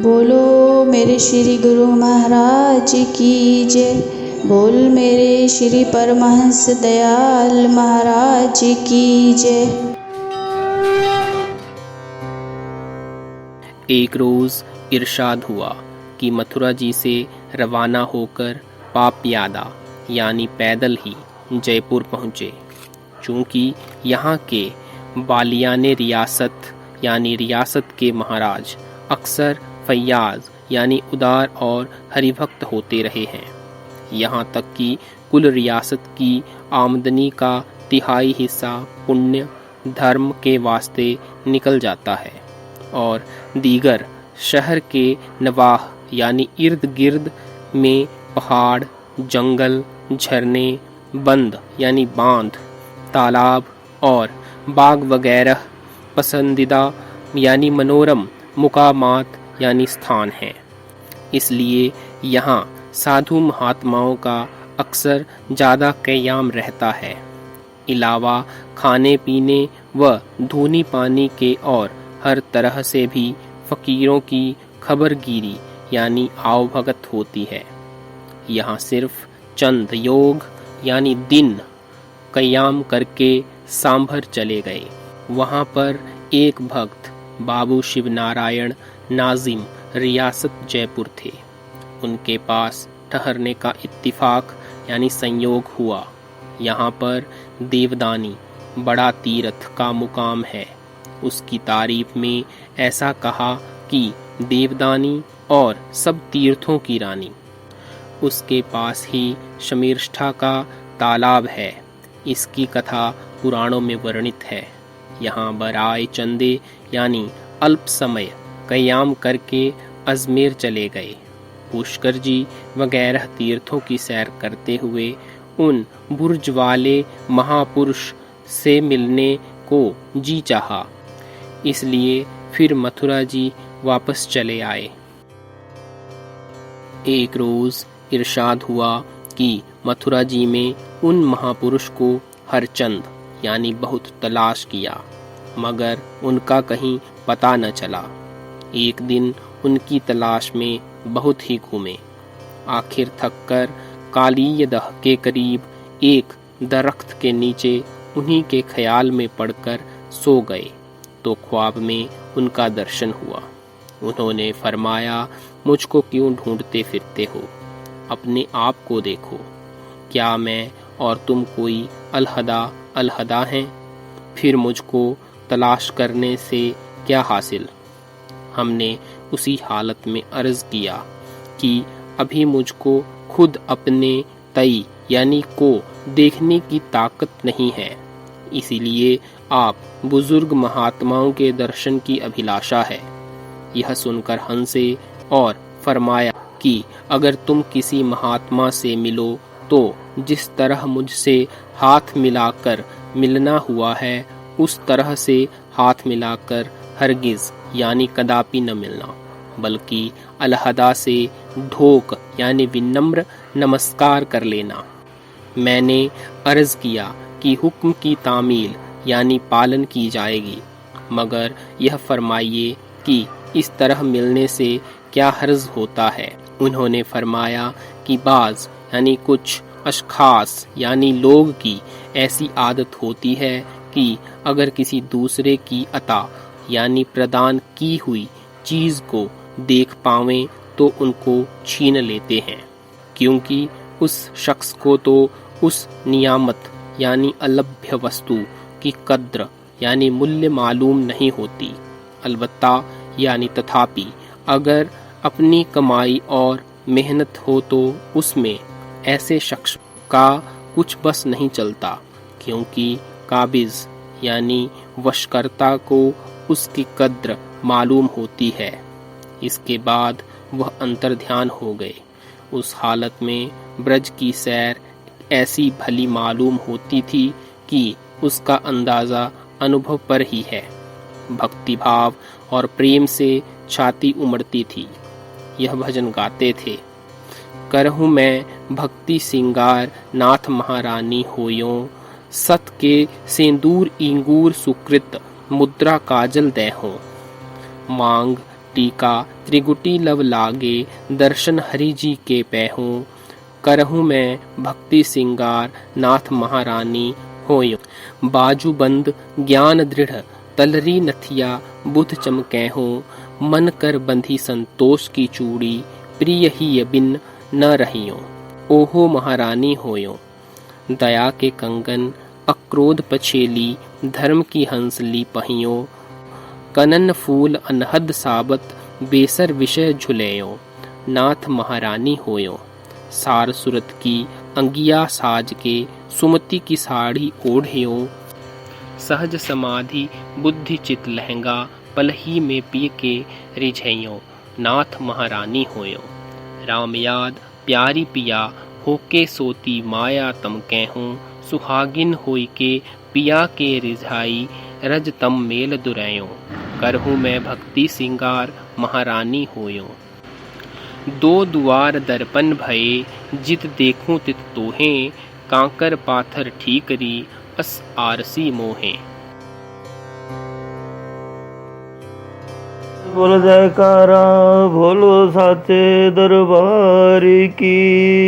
बोलो मेरे श्री गुरु महाराज की जय। बोल मेरे श्री परमहंस दयाल महाराज की जय। एक रोज इरशाद हुआ कि मथुरा जी से रवाना होकर पापयादा यानी पैदल ही जयपुर पहुँचे। चूँकि यहाँ के बालियाने रियासत यानी रियासत के महाराज अक्सर फैयाज यानी उदार और हरिभक्त होते रहे हैं। यहाँ तक कि कुल रियासत की आमदनी का 1/3 हिस्सा पुण्य धर्म के वास्ते निकल जाता है और दीगर शहर के नवाह यानी इर्द गिर्द में पहाड़, जंगल, झरने, बंद यानी बांध, तालाब और बाग वगैरह पसंदीदा यानी मनोरम मुकामात यानी स्थान हैं। इसलिए यहाँ साधु महात्माओं का अक्सर ज़्यादा क़याम रहता है। इलावा खाने पीने व धूनी पानी के और हर तरह से भी फ़कीरों की खबरगिरी यानी आवभगत होती है। यहाँ सिर्फ चंद योग यानी दिन क़याम करके सांभर चले गए। वहाँ पर एक भक्त बाबू शिवनारायण नाजिम रियासत जयपुर थे। उनके पास ठहरने का इत्तिफाक यानी संयोग हुआ। यहाँ पर देवदानी बड़ा तीर्थ का मुकाम है। उसकी तारीफ में ऐसा कहा कि देवदानी और सब तीर्थों की रानी। उसके पास ही शमीष्ठा का तालाब है। इसकी कथा पुराणों में वर्णित है। यहाँ बराए चंदे यानी अल्प समय क़याम करके अजमेर चले गए। पुष्कर जी वगैरह तीर्थों की सैर करते हुए उन बुर्ज वाले महापुरुष से मिलने को जी चाहा। इसलिए फिर मथुरा जी वापस चले आए। एक रोज इरशाद हुआ कि मथुरा जी में उन महापुरुष को हरचंद यानी बहुत तलाश किया, मगर उनका कहीं पता न चला। एक दिन उनकी तलाश में बहुत ही घूमे। आखिर थककर कालीयदह के करीब एक दरख्त के नीचे उन्हीं के ख्याल में पड़कर सो गए तो ख्वाब में उनका दर्शन हुआ। उन्होंने फरमाया, मुझको क्यों ढूंढते फिरते हो? अपने आप को देखो। क्या मैं और तुम कोई अलहदा हैं? फिर मुझको तलाश करने से क्या हासिल? हमने उसी हालत में अर्ज किया कि अभी मुझको खुद अपने तई यानी को देखने की ताकत नहीं है। इसीलिए आप बुजुर्ग महात्माओं के दर्शन की अभिलाषा है। यह सुनकर हंसे और फरमाया कि अगर तुम किसी महात्मा से मिलो तो जिस तरह मुझसे हाथ मिलाकर मिलना हुआ है उस तरह से हाथ मिलाकर हरगिज यानी कदापि न मिलना, बल्कि अलहदा से ढोक यानी विनम्र नमस्कार कर लेना। मैंने अर्ज किया कि हुक्म की तामील यानी पालन की जाएगी, मगर यह फरमाइए कि इस तरह मिलने से क्या हर्ज होता है? उन्होंने फरमाया कि बाज यानी कुछ अशखास यानी लोग की ऐसी आदत होती है कि अगर किसी दूसरे की अता यानी प्रदान की हुई चीज़ को देख पावें तो उनको छीन लेते हैं, क्योंकि उस शख्स को तो उस नियामत यानी अलभ्य वस्तु की कद्र यानी मूल्य मालूम नहीं होती। अलबत्ता यानी तथापि अगर अपनी कमाई और मेहनत हो तो उसमें ऐसे शख्स का कुछ बस नहीं चलता, क्योंकि काबिज यानी वशकर्ता को उसकी कद्र मालूम होती है। इसके बाद वह अंतर्ध्यान हो गए। उस हालत में ब्रज की सैर ऐसी भली मालूम होती थी कि उसका अंदाज़ा अनुभव पर ही है। भक्तिभाव और प्रेम से छाती उमड़ती थी। यह भजन गाते थे, करहूँ मैं भक्ति सिंगार नाथ महारानी होयों, सत के सेंदूर इंगूर सुकृत मुद्रा काजल देहो। मांग टीका त्रिगुटी लव लागे, दर्शन हरि जी के पैहो। करहूँ मैं भक्ति सिंगार, नाथ महारानी होयो। बाजू बंद ज्ञान दृढ़, तलरी नथिया बुध चमकैहो। मन कर बंधी संतोष की चूड़ी, प्रिय ही बिन न रहियो। ओहो महारानी होयो। दया के कंगन अक्रोध पछेली, धर्म की हंसली पहियो। कनन फूल अनहद साबत, बेसर विषय झुलेयो। नाथ महारानी होयो। सार सुरत की अंगिया साज के, सुमति की साड़ी ओढ़ियो। सहज समाधि बुद्धि चित लहंगा, पलही में पी के रिझइयो। नाथ महारानी होयो। राम याद प्यारी पिया, होके सोती माया तम कहूँ। सुहागिन होई के पिया के रिझाई, रज तम मेल दुरैयो। करहूँ मैं भक्ति सिंगार, महारानी होयो। दो दुआर दर्पण भये, जित देखूं तित तोहे। कांकर पाथर ठीकरी, अस आरसी मोहे। बोल जयकारा, भोलो साचे दरबार की।